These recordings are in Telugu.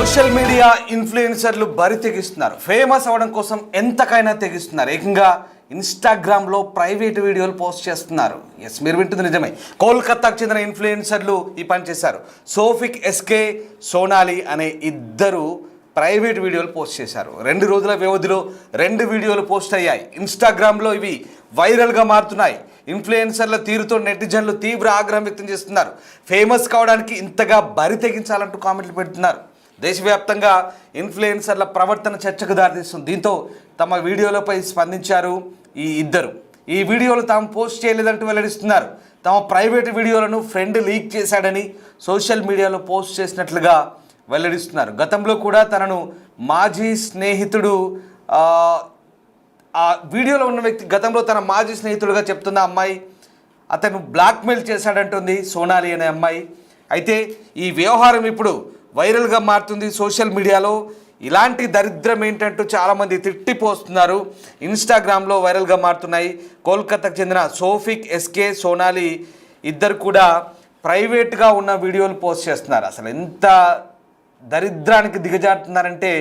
సోషల్ మీడియా ఇన్ఫ్లుయెన్సర్లు బరి తెగిస్తున్నారు. ఫేమస్ అవ్వడం కోసం ఎంతకైనా తెగిస్తున్నారు. ఏకంగా ఇన్స్టాగ్రామ్లో ప్రైవేట్ వీడియోలు పోస్ట్ చేస్తున్నారు. ఎస్, మీరు వింటుంది నిజమే. కోల్కతాకు చెందిన ఇన్ఫ్లుయెన్సర్లు ఈ పని చేశారు. సోఫిక్ ఎస్కే, సోనాలి అనే ఇద్దరు ప్రైవేట్ వీడియోలు పోస్ట్ చేశారు. 2 రోజుల వ్యవధిలో 2 వీడియోలు పోస్ట్ అయ్యాయి. ఇన్స్టాగ్రామ్లో ఇవి వైరల్గా మారుతున్నాయి. ఇన్ఫ్లుయెన్సర్ల తీరుతో నెటిజన్లు తీవ్ర ఆగ్రహం వ్యక్తం చేస్తున్నారు. ఫేమస్ కావడానికి ఇంతగా బరి తెగించాలంటూ కామెంట్లు పెడుతున్నారు. దేశవ్యాప్తంగా ఇన్ఫ్లుయెన్సర్ల ప్రవర్తన చర్చకు దారితీస్తుంది. దీంతో తమ వీడియోలపై స్పందించారు ఈ ఇద్దరు. ఈ వీడియోలు తాము పోస్ట్ చేయలేదంటూ వెల్లడిస్తున్నారు. తమ ప్రైవేట్ వీడియోలను ఫ్రెండ్ లీక్ చేశాడని సోషల్ మీడియాలో పోస్ట్ చేసినట్లుగా వెల్లడిస్తున్నారు. గతంలో కూడా తనను మాజీ స్నేహితుడు, ఆ వీడియోలో ఉన్న వ్యక్తి గతంలో తన మాజీ స్నేహితుడుగా చెప్తున్న అమ్మాయి అతను బ్లాక్మెయిల్ చేశాడంటుంది సోనాలి అనే అమ్మాయి. అయితే ఈ వ్యవహారం ఇప్పుడు వైరల్గా మారుతుంది సోషల్ మీడియాలో. ఇలాంటి దరిద్రం ఏంటంటూ చాలామంది తిట్టిపోస్తున్నారు. ఇన్స్టాగ్రామ్లో వైరల్గా మారుతున్నాయి. కోల్కతాకు చెందిన సోఫిక్ ఎస్కే, సోనాలి ఇద్దరు కూడా ప్రైవేట్గా ఉన్న వీడియోలు పోస్ట్ చేస్తున్నారు. అసలు ఎంత దరిద్రానికి దిగజారుతున్నారంటే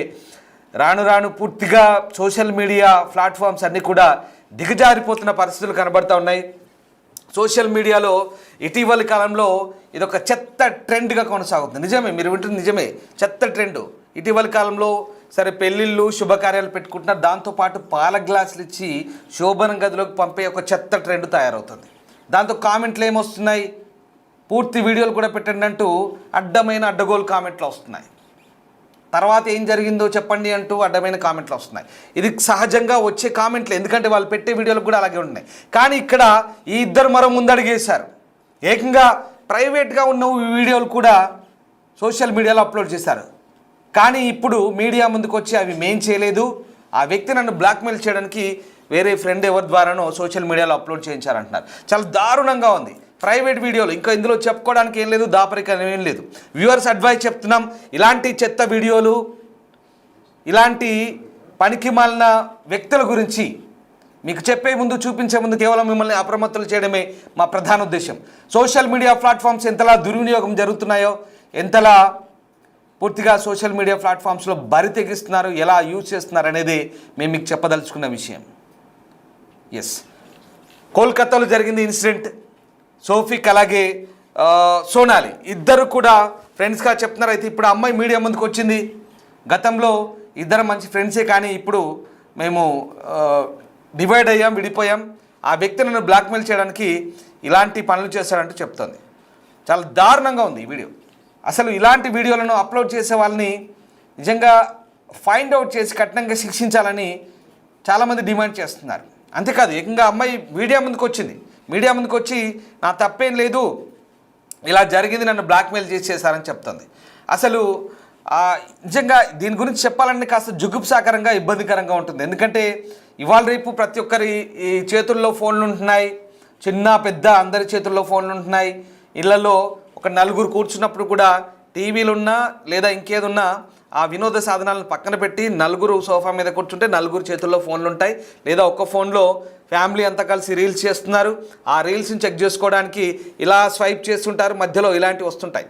రాను రాను పూర్తిగా సోషల్ మీడియా ప్లాట్ఫామ్స్ అన్నీ కూడా దిగజారిపోతున్న పరిస్థితులు కనబడుతూ ఉన్నాయి. సోషల్ మీడియాలో ఇటీవలి కాలంలో ఇదొక చెత్త ట్రెండ్గా కొనసాగుతుంది. నిజమే, మీరు వింటుంది నిజమే, చెత్త ట్రెండ్. ఇటీవలి కాలంలో సరే పెళ్ళిళ్ళు, శుభకార్యాలు పెట్టుకుంటున్నారు. దాంతోపాటు పాల గ్లాసులు ఇచ్చి శోభనం గదిలోకి పంపే ఒక చెత్త ట్రెండ్ తయారవుతుంది. దాంతో కామెంట్లు ఏమొస్తున్నాయి, పూర్తి వీడియోలు కూడా పెట్టండి అంటూ అడ్డగోలు కామెంట్లు వస్తున్నాయి. తర్వాత ఏం జరిగిందో చెప్పండి అంటూ అడ్డమైన కామెంట్లు వస్తున్నాయి. ఇది సహజంగా వచ్చే కామెంట్లు, ఎందుకంటే వాళ్ళు పెట్టే వీడియోలు కూడా అలాగే ఉన్నాయి. కానీ ఇక్కడ ఈ ఇద్దరు మరో ముందడుగేశారు. ఏకంగా ప్రైవేట్గా ఉన్న వీడియోలు కూడా సోషల్ మీడియాలో అప్లోడ్ చేశారు. కానీ ఇప్పుడు మీడియా ముందుకు వచ్చి అవి మేం చేయలేదు, ఆ వ్యక్తి నన్ను బ్లాక్మెయిల్ చేయడానికి వేరే ఫ్రెండ్ ఎవరి ద్వారానో సోషల్ మీడియాలో అప్లోడ్ చేయించారంటున్నారు. చాలా దారుణంగా ఉంది. ప్రైవేట్ వీడియోలు, ఇంకా ఇందులో చెప్పుకోవడానికి ఏం లేదు, దాపరికం ఏం లేదు. వ్యూవర్స్ అడ్వైస్ చెప్తున్నాం, ఇలాంటి చెత్త వీడియోలు, ఇలాంటి పనికి మాలిన వ్యక్తుల గురించి మీకు చెప్పే ముందు, చూపించే ముందు కేవలం మిమ్మల్ని అప్రమత్తులు చేయడమే మా ప్రధాన ఉద్దేశం. సోషల్ మీడియా ప్లాట్ఫామ్స్ ఎంతలా దుర్వినియోగం జరుగుతున్నాయో, ఎంతలా పూర్తిగా సోషల్ మీడియా ప్లాట్ఫామ్స్లో బరి తెగిస్తున్నారు, ఎలా యూజ్ చేస్తున్నారు అనేది మేము మీకు చెప్పదలుచుకున్న విషయం. ఎస్, కోల్కతాలో జరిగింది ఇన్సిడెంట్. సోఫిక్ అలాగే సోనాలి ఇద్దరు కూడా ఫ్రెండ్స్గా చెప్తున్నారు. అయితే ఇప్పుడు అమ్మాయి మీడియా ముందుకు వచ్చింది. గతంలో ఇద్దరు మంచి ఫ్రెండ్సే, కానీ ఇప్పుడు మేము డివైడ్ అయ్యాం, విడిపోయాం, ఆ వ్యక్తి నన్ను బ్లాక్మెయిల్ చేయడానికి ఇలాంటి పనులు చేశాడంటూ చెప్తుంది. చాలా దారుణంగా ఉంది ఈ వీడియో. అసలు ఇలాంటి వీడియోలను అప్లోడ్ చేసే వాళ్ళని నిజంగా ఫైండ్ అవుట్ చేసి కఠినంగా శిక్షించాలని చాలామంది డిమాండ్ చేస్తున్నారు. అంతేకాదు, ఏకంగా అమ్మాయి మీడియా ముందుకు వచ్చింది. మీడియా ముందుకు వచ్చి నా తప్పేం లేదు, ఇలా జరిగింది, నన్ను బ్లాక్మెయిల్ చేసేసారని చెప్తుంది. అసలు నిజంగా దీని గురించి చెప్పాలంటే కాస్త జుగుప్సాకరంగా, ఇబ్బందికరంగా ఉంటుంది. ఎందుకంటే ఇవాళ రేపు ప్రతి ఒక్కరి ఈ చేతుల్లో ఫోన్లు ఉంటున్నాయి. చిన్న పెద్ద అందరి చేతుల్లో ఫోన్లు ఉంటున్నాయి. ఇళ్లలో ఒక నలుగురు కూర్చున్నప్పుడు కూడా టీవీలున్నా లేదా ఇంకేదున్నా ఆ వినోద సాధనాలను పక్కన పెట్టి నలుగురు సోఫా మీద కూర్చుంటే నలుగురు చేతుల్లో ఫోన్లు ఉంటాయి. లేదా ఒక్క ఫోన్లో ఫ్యామిలీ అంతా కలిసి రీల్స్ చేస్తున్నారు. ఆ రీల్స్ని చెక్ చేసుకోవడానికి ఇలా స్వైప్ చేస్తుంటారు, మధ్యలో ఇలాంటివి వస్తుంటాయి.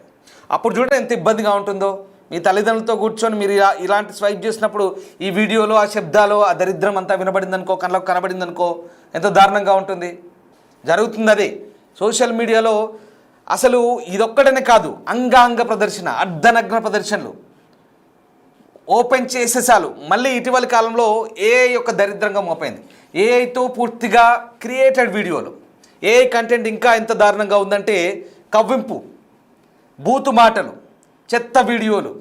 అప్పుడు చూడండి ఎంత ఇబ్బందిగా ఉంటుందో. మీ తల్లిదండ్రులతో కూర్చొని మీరు ఇలాంటి స్వైప్ చేసినప్పుడు ఈ వీడియోలో ఆ శబ్దాలు, ఆ దరిద్రం అంతా వినబడిందనుకో, కళ్ళకు కనబడిందనుకో, ఎంత దారుణంగా ఉంటుంది. జరుగుతుంది అదే సోషల్ మీడియాలో. అసలు ఇదొక్కడనే కాదు, అంగాంగ ప్రదర్శన, అర్ధనగ్న ప్రదర్శనలు ఓపెన్ చేసే చాలు మళ్ళీ ఇటీవలి కాలంలో ఏఐ యొక్క దరిద్రంగా మోపైంది. ఏఐతో పూర్తిగా క్రియేటెడ్ వీడియోలు, ఏఐ కంటెంట్ ఇంకా ఎంత దారుణంగా ఉందంటే కవ్వింపు, బూతు మాటలు, చెత్త వీడియోలు,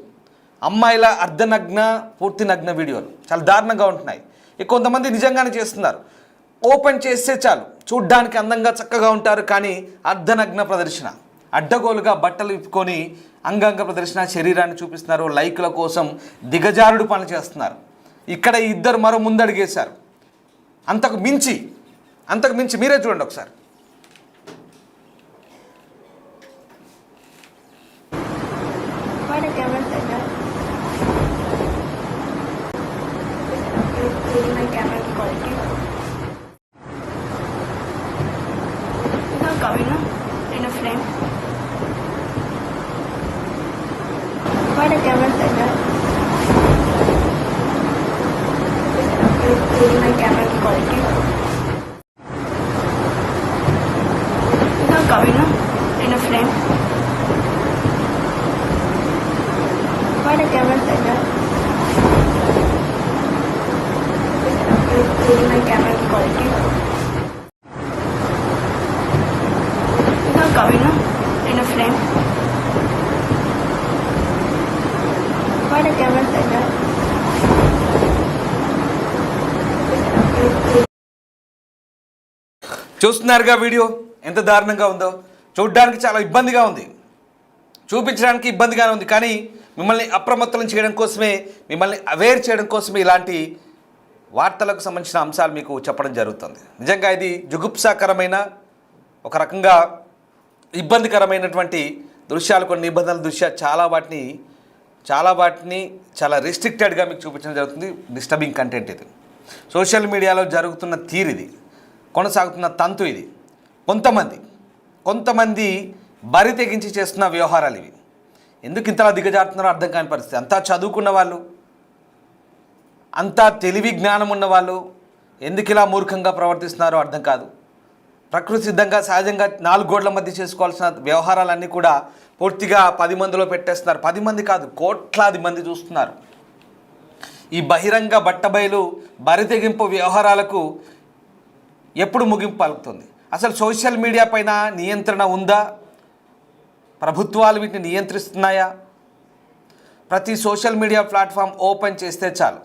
అమ్మాయిల అర్ధనగ్న, పూర్తి నగ్న వీడియోలు చాలా దారుణంగా ఉంటున్నాయి. కొంతమంది నిజంగానే చేస్తున్నారు. ఓపెన్ చేస్తే చాలు చూడ్డానికి అందంగా చక్కగా ఉంటారు, కానీ అర్ధనగ్న ప్రదర్శన, అడ్డగోలుగా బట్టలు విప్పుకొని అంగాంగ ప్రదర్శన, శరీరాన్ని చూపిస్తున్నారు. లైకుల కోసం దిగజారుడు పనులు చేస్తున్నారు. ఇక్కడ ఇద్దరు మరో ముందడిగేశారు. అంతకు మించి మీరే చూడండి ఒకసారి. What a camera setup. చూస్తున్నారుగా వీడియో ఎంత దారుణంగా ఉందో. చూడడానికి చాలా ఇబ్బందిగా ఉంది, చూపించడానికి ఇబ్బందిగానే ఉంది. కానీ మిమ్మల్ని అప్రమత్తం చేయడం కోసమే, మిమ్మల్ని అవేర్ చేయడం కోసమే ఇలాంటి వార్తలకు సంబంధించిన అంశాలు మీకు చెప్పడం జరుగుతుంది. నిజంగా ఇది జుగుప్సాకరమైన, ఒక రకంగా ఇబ్బందికరమైనటువంటి దృశ్యాలు, కొన్ని నిబంధనల దృశ్యా చాలా వాటిని చాలా రిస్ట్రిక్టెడ్గా మీకు చూపించడం జరుగుతుంది. డిస్టర్బింగ్ కంటెంట్ ఇది. సోషల్ మీడియాలో జరుగుతున్న తీరిది, కొనసాగుతున్న తంతు ఇది. కొంతమంది బరి తెగించి చేస్తున్న వ్యవహారాలు ఇవి. ఎందుకు ఇంతలా దిగజారుతున్నారో అర్థం కాని పరిస్థితి. అంతా చదువుకున్న వాళ్ళు, అంతా తెలివి జ్ఞానం ఉన్నవాళ్ళు ఎందుకు ఇలా మూర్ఖంగా ప్రవర్తిస్తున్నారో అర్థం కాదు. ప్రకృతి సిద్ధంగా సహజంగా 4 గోడల మధ్య చేసుకోవాల్సిన వ్యవహారాలన్నీ కూడా పూర్తిగా 10 మందిలో పెట్టేస్తున్నారు. 10 మంది కాదు, కోట్లాది మంది చూస్తున్నారు. ఈ బహిరంగ బట్టబయలు బరి తెగింపు వ్యవహారాలకు ఎప్పుడు ముగింపు పలుకుతుంది? అసలు సోషల్ మీడియా పైన నియంత్రణ ఉందా? ప్రభుత్వాలు వీటిని నియంత్రిస్తున్నాయా? ప్రతి సోషల్ మీడియా ప్లాట్ఫామ్ ఓపెన్ చేస్తే చాలు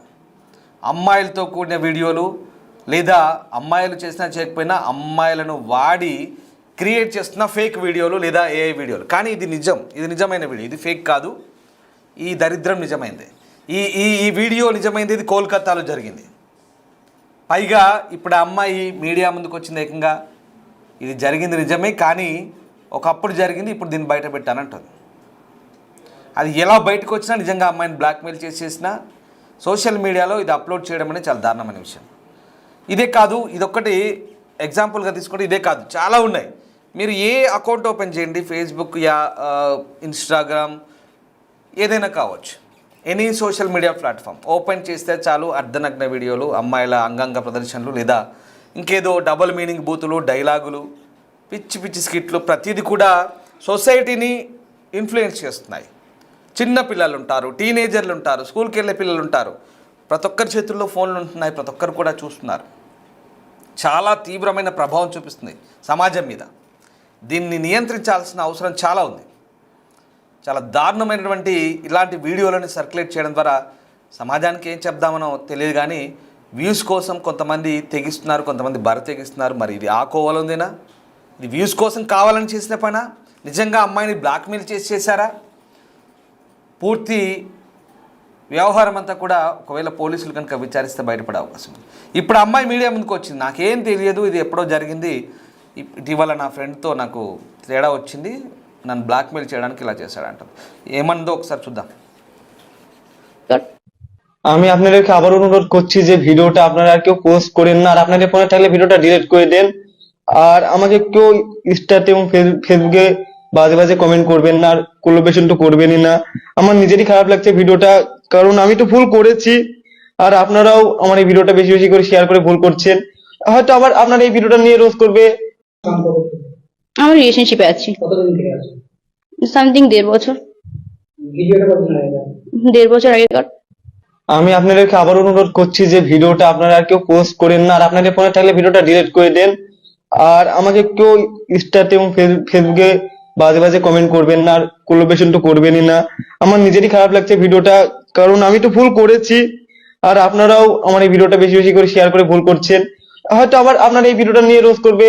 అమ్మాయిలతో కూడిన వీడియోలు, లేదా అమ్మాయిలు చేసినా చేయకపోయినా అమ్మాయిలను వాడి క్రియేట్ చేస్తున్న ఫేక్ వీడియోలు లేదా ఏఐ వీడియోలు. కానీ ఇది నిజమైన వీడియో, ఇది ఫేక్ కాదు. ఈ దరిద్రం నిజమైంది. ఈ వీడియో నిజమైంది. ఇది కోల్కతాలో జరిగింది. పైగా ఇప్పుడు ఆ అమ్మాయి మీడియా ముందుకు వచ్చింది. ఏకంగా ఇది జరిగింది నిజమే, కానీ ఒకప్పుడు జరిగింది, ఇప్పుడు దీన్ని బయట పెట్టానంటుంది. అది ఎలా బయటకు వచ్చినా, నిజంగా అమ్మాయిని బ్లాక్మెయిల్ చేసేసినా సోషల్ మీడియాలో ఇది అప్లోడ్ చేయడం అనేది చాలా దారుణమైన విషయం. ఇదే కాదు, ఇదొక్కటి ఎగ్జాంపుల్గా తీసుకుంటే ఇదే కాదు, చాలా ఉన్నాయి. మీరు ఏ అకౌంట్ ఓపెన్ చేయండి, ఫేస్బుక్ యా ఇన్స్టాగ్రామ్ ఏదైనా కావచ్చు, any social media platform open చేస్తే చాలు అర్ధనగ్న వీడియోలు, అమ్మాయిల అంగాంగ ప్రదర్శనలు, లేదా ఇంకేదో డబుల్ మీనింగ్ బూతులు, డైలాగులు, పిచ్చి స్కిట్లు, ప్రతిదీ కూడా సొసైటీని ఇన్ఫ్లుయెన్స్ చేస్తున్నాయి. చిన్న పిల్లలు ఉంటారు, టీనేజర్లు ఉంటారు, స్కూల్కి వెళ్ళే పిల్లలు ఉంటారు. ప్రతి ఒక్కరి చేతుల్లో ఫోన్లు ఉంటున్నాయి, ప్రతి ఒక్కరు కూడా చూస్తున్నారు. చాలా తీవ్రమైన ప్రభావం చూపిస్తుంది సమాజం మీద. దీన్ని నియంత్రించాల్సిన అవసరం చాలా ఉంది. చాలా దారుణమైనటువంటి ఇలాంటి వీడియోలను సర్క్యులేట్ చేయడం ద్వారా సమాజానికి ఏం చెప్దామనో తెలియదు, కానీ వ్యూస్ కోసం కొంతమంది తెగిస్తున్నారు, కొంతమంది బరి తెగిస్తున్నారు. మరి ఇది ఆ కోవలో ఉందేనా? ఇది వ్యూస్ కోసం కావాలని చేసిన పనా? నిజంగా అమ్మాయిని బ్లాక్మెయిల్ చేశారా? పూర్తి వ్యవహారం అంతా కూడా ఒకవేళ పోలీసులు కనుక విచారిస్తే బయటపడే అవకాశం ఉంది. ఇప్పుడు అమ్మాయి మీడియా ముందుకు వచ్చింది, నాకేం తెలియదు, ఇది ఎప్పుడో జరిగింది, ఇటీవల నా ఫ్రెండ్తో నాకు తేడా వచ్చింది, నన్ను బ్లాక్మెయిల్ చేయడానికి ఇలా చేశాడంట. ఏమన్నదో ఒకసారి చూద్దాం. আমি আপনাদেরকে আবার অনুরোধ করছি যে ভিডিওটা আপনারা আর কেউ পোস্ট করেন না, আর আপনাদের ফোনে থাকলে ভিডিওটা ডিলিট করে দেন। আর আমাকে কেউ ইনস্টাতে এবং ফেসবুকে বাজে বাজে কমেন্ট করবেন না, আর কোলাবোরেশন তো করবেনই না। আমার নিজেরই খারাপ লাগছে ভিডিওটা, কারণ আমি তো ভুল করেছি, আর আপনারাও আমার এই ভিডিওটা বেশি বেশি করে শেয়ার করে ভুল করছেন। হয়তো আবার আপনারা এই ভিডিওটা নিয়ে রোজ করবে। আমার রিলেশনশিপে আছি কতদিন থেকে আছো? সামথিং 1.5 বছর। ভিডিওটা কতদিন আগে? 1.5 বছর আগেকার। আমি আপনাদেরকে আবার অনুরোধ করছি যে ভিডিওটা আপনারা আর কেউ পোস্ট করেন না, আর আপনাদের ফোনে থাকলে ভিডিওটা ডিলিট করে দেন। আর আমাকে কেউ ইনস্টাতে এবং ফেসবুকে বাজে বাজে কমেন্ট করবেন না, আর কোলাবোরেশন তো করবেনই না। আমার নিজেরই খারাপ লাগছে ভিডিওটা, কারণ আমি তো ভুল করেছি, আর আপনারাও আমার এই ভিডিওটা বেশি বেশি করে শেয়ার করে ভুল করছেন। হয়তো আবার আপনারা এই ভিডিওটা নিয়ে রোজ করবে।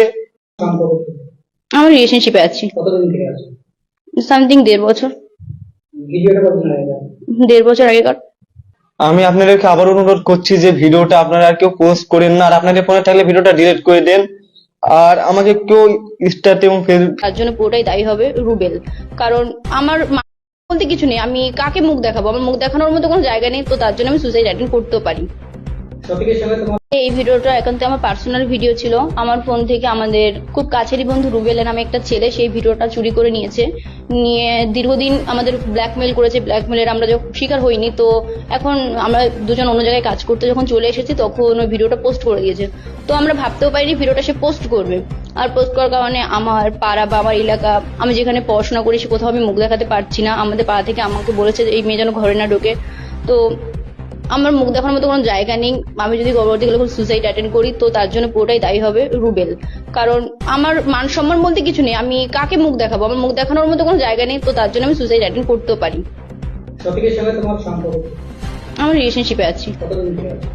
আমার রিলেশনশিপে আছি কতদিন থেকে আছো? সামথিং 1.5 বছর। ভিডিওটা কতদিন আগে? 1.5 বছর আগেকার। আমি আপনাদেরকে আবার অনুরোধ করছি যে ভিডিওটা আপনারা আর কেউ পোস্ট করেন না, আর আপনাদের ফোনে থাকলে ভিডিওটা ডিলিট করে দেন। আর আমাকে কেউ ইনস্টাতে এবং তার জন্য পুরোটাই দায়ী হবে রুবেল, কারণ আমার বলতে কিছু নেই, আমি কাকে মুখ দেখাবো? আমার মুখ দেখানোর মতো কোনো জায়গা নেই, তো তার জন্য আমি সুসাইড অ্যাটেম্প করতেও পারি। শফিকের সঙ্গে তোমার এই ভিডিওটা একান্ত আমার পার্সোনাল ভিডিও ছিল। আমার ফোন থেকে আমাদের খুব কাছেরই বন্ধু রুবেল নামে একটা ছেলে সেই ভিডিওটা চুরি করে নিয়ে দীর্ঘদিন আমাদের ব্ল্যাকমেল করেছে। ব্ল্যাকমেলের আমরা যখন শিকার হইনি, তো এখন আমরা দুজন অন্য জায়গায় কাজ করতে যখন চলে এসেছি তখন ওই ভিডিওটা পোস্ট করে দিয়েছে। তো আমরা ভাবতেও পারিনি ভিডিওটা সে পোস্ট করবে। আর পোস্ট করার কারণে আমার পাড়া বা আমার এলাকা, আমি যেখানে পড়াশোনা করি সে কোথাও আমি মুখ দেখাতে পারছি না। আমাদের পাড়া থেকে আমাকে বলেছে যে এই মেয়ে যেন ঘরে না ঢোকে। তো আমার মুখ দেখানোর মতো কোনো জায়গা নেই। আমি যদি পরবর্তীকালে কোনো সুসাইড অ্যাটেন্ড করি, তো তার জন্য পুরোটাই দায়ী হবে রুবেল, কারণ আমার মান সম্মান বলতে কিছু নেই, আমি কাকে মুখ দেখাবো? আমার মুখ দেখানোর মতো কোনো জায়গা নেই, তো তার জন্য আমি সুসাইড অ্যাটেন্ড করতেও পারি। শফিকের সঙ্গে তোমার সম্পর্ক আমার রিলেশনশিপে আছি কতদিন থেকে আছো?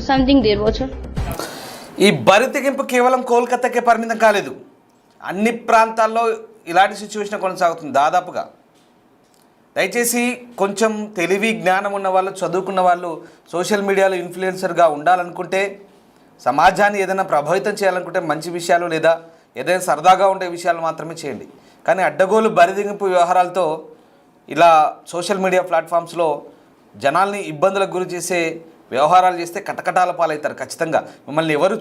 সামথিং 1.5 বছর। ఈ బరి తెగింపు కేవలం కోల్కతాకే పరిమితం కాలేదు, అన్ని ప్రాంతాల్లో ఇలాంటి సిచ్యువేషన్ కొనసాగుతుంది దాదాపుగా. దయచేసి కొంచెం తెలివి జ్ఞానం ఉన్న వాళ్ళు, చదువుకున్న వాళ్ళు సోషల్ మీడియాలో ఇన్ఫ్లుయెన్సర్గా ఉండాలనుకుంటే, సమాజాన్ని ఏదైనా ప్రభావితం చేయాలనుకుంటే మంచి విషయాలు లేదా ఏదైనా సరదాగా ఉండే విషయాలు మాత్రమే చేయండి. కానీ అడ్డగోలు బరిదింపు వ్యవహారాలతో ఇలా సోషల్ మీడియా ప్లాట్ఫామ్స్లో జనాల్ని ఇబ్బందులకు గురి చేసే వ్యవహారాలు చేస్తే కటకటాల పాలవుతారు ఖచ్చితంగా. మిమ్మల్ని ఎవరు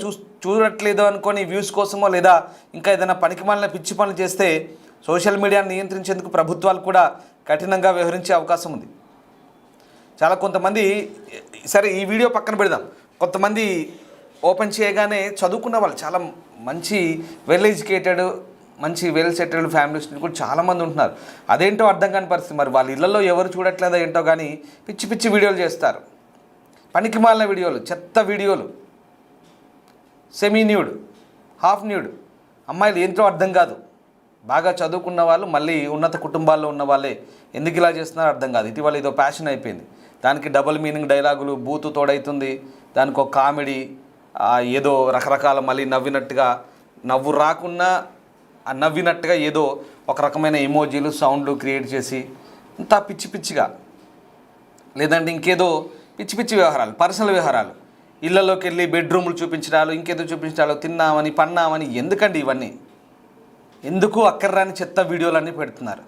చూడట్లేదు అనుకొని వ్యూస్ కోసమో లేదా ఇంకా ఏదైనా పనికిమాలిన పిచ్చి పనులు చేస్తే సోషల్ మీడియాను నియంత్రించేందుకు ప్రభుత్వాలు కూడా కఠినంగా వ్యవహరించే అవకాశం ఉంది. చాలా కొంతమంది, సరే ఈ వీడియో పక్కన పెడదాం, కొంతమంది ఓపెన్ చేయగానే చదువుకున్న వాళ్ళు, చాలా మంచి వెల్ ఎడ్యుకేటెడ్, మంచి వెల్ సెటిల్డ్ ఫ్యామిలీస్ కూడా చాలామంది ఉంటున్నారు. అదేంటో అర్థం కాని పరిస్థితి. మరి వాళ్ళ ఇళ్లలో ఎవరు చూడట్లేదో ఏంటో కానీ పిచ్చి పిచ్చి వీడియోలు చేస్తారు, పనికి మాలిన వీడియోలు, చెత్త వీడియోలు, సెమీ న్యూడ్, హాఫ్ న్యూడ్. అమ్మాయిలు ఏంటో అర్థం కాదు. బాగా చదువుకున్న వాళ్ళు, మళ్ళీ ఉన్నత కుటుంబాల్లో ఉన్న వాళ్ళే ఎందుకు ఇలా చేస్తున్నారో అర్థం కాదు. ఇటీవల ఇదో ప్యాషన్ అయిపోయింది. దానికి డబుల్ మీనింగ్ డైలాగులు, బూతు తోడవుతుంది, దానికి ఒక కామెడీ, ఏదో రకరకాల మళ్ళీ నవ్వినట్టుగా, నవ్వు రాకున్నా నవ్వినట్టుగా ఏదో ఒక రకమైన ఎమోజీలు, సౌండ్లు క్రియేట్ చేసి ఇంత పిచ్చి పిచ్చిగా, లేదంటే ఇంకేదో పిచ్చి పిచ్చి వ్యవహారాలు, పర్సనల్ వ్యవహారాలు, ఇళ్లలోకి వెళ్ళి బెడ్రూమ్లు చూపించడాలు, ఇంకేదో చూపించడాలు, తిన్నామని పన్నామని. ఎందుకండి ఇవన్నీ? ఎందుకు అక్కర్రాని చెత్త వీడియోలన్నీ పెడుతున్నారు?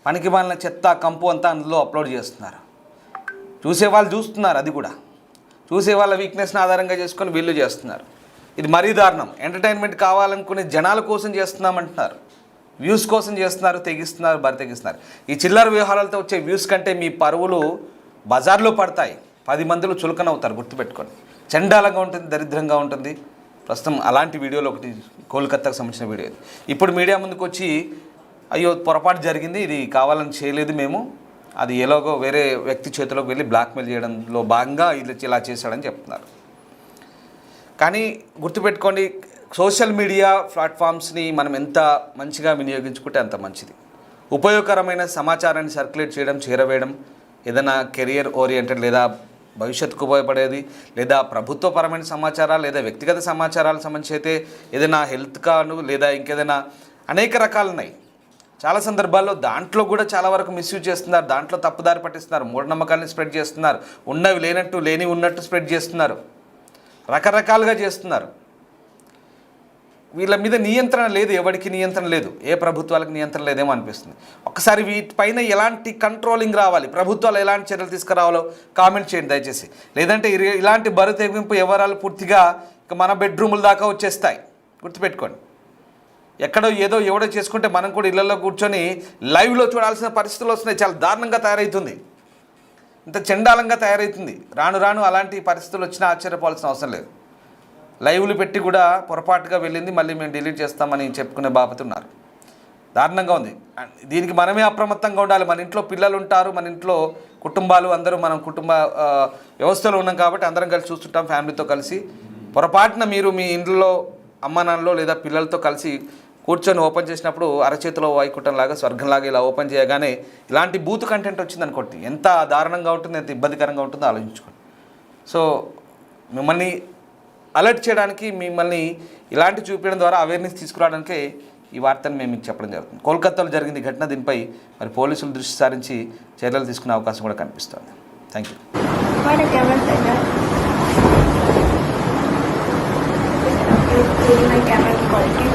పనికి మాలిన చెత్త కంపు అంతా అందులో అప్లోడ్ చేస్తున్నారు. చూసేవాళ్ళు చూస్తున్నారు, అది కూడా చూసే వాళ్ళ వీక్నెస్ని ఆధారంగా చేసుకొని వీళ్ళు చేస్తున్నారు. ఇది మరీ దారుణం. ఎంటర్టైన్మెంట్ కావాలనుకునే జనాల కోసం చేస్తున్నామంటున్నారు, వ్యూస్ కోసం చేస్తున్నారు, తెగిస్తున్నారు, బరి తెగిస్తున్నారు. ఈ చిల్లర వ్యవహారాలతో వచ్చే వ్యూస్ కంటే మీ పరువులు బజార్లో పడతాయి, 10 మందిలో చులకనవుతారు. గుర్తుపెట్టుకోండి. చండాలంగా ఉంటుంది, దరిద్రంగా ఉంటుంది. ప్రస్తుతం అలాంటి వీడియోలో ఒకటి కోల్కతాకు సంబంధించిన వీడియో ఇది. ఇప్పుడు మీడియా ముందుకు వచ్చి అయ్యో పొరపాటు జరిగింది, ఇది కావాలని చేయలేదు మేము, అది ఎలాగో వేరే వ్యక్తి చేతిలోకి వెళ్ళి బ్లాక్మెయిల్ చేయడంలో భాగంగా ఇలా చేశాడని చెప్తున్నారు. కానీ గుర్తుపెట్టుకోండి, సోషల్ మీడియా ప్లాట్ఫామ్స్ని మనం ఎంత మంచిగా వినియోగించుకుంటే అంత మంచిది. ఉపయోగకరమైన సమాచారాన్ని సర్క్యులేట్ చేయడం, చేరవేయడం, ఏదైనా కెరియర్ ఓరియంటెడ్ లేదా భవిష్యత్తుకు ఉపయోగపడేది, లేదా ప్రభుత్వపరమైన సమాచారాలు, లేదా వ్యక్తిగత సమాచారాలకు సంబంధించి అయితే ఏదైనా హెల్త్ కార్డు లేదా ఇంకేదైనా అనేక రకాలు ఉన్నాయి. చాలా సందర్భాల్లో దాంట్లో కూడా చాలా వరకు మిస్యూజ్ చేస్తున్నారు, దాంట్లో తప్పుదారి పట్టిస్తున్నారు, మూఢనమ్మకాలను స్ప్రెడ్ చేస్తున్నారు, ఉన్నవి లేనట్టు లేని ఉన్నట్టు స్ప్రెడ్ చేస్తున్నారు, రకరకాలుగా చేస్తున్నారు. వీళ్ళ మీద నియంత్రణ లేదు, ఎవరికి నియంత్రణ లేదు, ఏ ప్రభుత్వాలకు నియంత్రణ లేదేమో అనిపిస్తుంది. ఒకసారి వీటిపైన ఎలాంటి కంట్రోలింగ్ రావాలి, ప్రభుత్వాలు ఎలాంటి చర్యలు తీసుకురావాలో కామెంట్ చేయండి దయచేసి. లేదంటే ఇలాంటి బరువు తెగింపు వివరాలు పూర్తిగా ఇక మన బెడ్రూముల దాకా వచ్చేస్తాయి. గుర్తుపెట్టుకోండి. ఎక్కడో ఏదో ఎవడో చేసుకుంటే మనం కూడా ఇళ్లలో కూర్చొని లైవ్లో చూడాల్సిన పరిస్థితులు వస్తున్నాయి. చాలా దారుణంగా తయారవుతుంది, ఇంత చండాలంగా తయారవుతుంది. రాను రాను అలాంటి పరిస్థితులు వచ్చినా ఆశ్చర్యపోవాల్సిన అవసరం లేదు. లైవ్లు పెట్టి కూడా పొరపాటుగా వెళ్ళింది, మళ్ళీ మేము డిలీట్ చేస్తామని చెప్పుకునే బాపతున్నారు. దారుణంగా ఉంది. దీనికి మనమే అప్రమత్తంగా ఉండాలి. మన ఇంట్లో పిల్లలు ఉంటారు, మన ఇంట్లో కుటుంబాలు, అందరూ మనం కుటుంబ వ్యవస్థలో ఉన్నాం కాబట్టి అందరం కలిసి చూస్తుంటాం ఫ్యామిలీతో కలిసి. పొరపాటున మీరు మీ ఇంట్లో అమ్మ నాన్నలో లేదా పిల్లలతో కలిసి కూర్చొని ఓపెన్ చేసినప్పుడు అరచేతిలో వైకుంఠంలాగా, స్వర్గంలాగా ఇలా ఓపెన్ చేయగానే ఇలాంటి బూత్ కంటెంట్ వచ్చింది అనుకోండి, ఎంత దారుణంగా ఉంటుందో, ఎంత ఇబ్బందికరంగా ఉంటుందో ఆలోచించుకోండి. సో మిమ్మల్ని అలర్ట్ చేయడానికి, మిమ్మల్ని ఇలాంటి చూపించడం ద్వారా అవేర్నెస్ తీసుకురావడానికే ఈ వార్తను మేము మీకు చెప్పడం జరుగుతుంది. కోల్కతాలో జరిగింది ఘటన. దీనిపై మరి పోలీసులు దృష్టి సారించి చర్యలు తీసుకునే అవకాశం కూడా కనిపిస్తుంది. Thank you. My camera quality.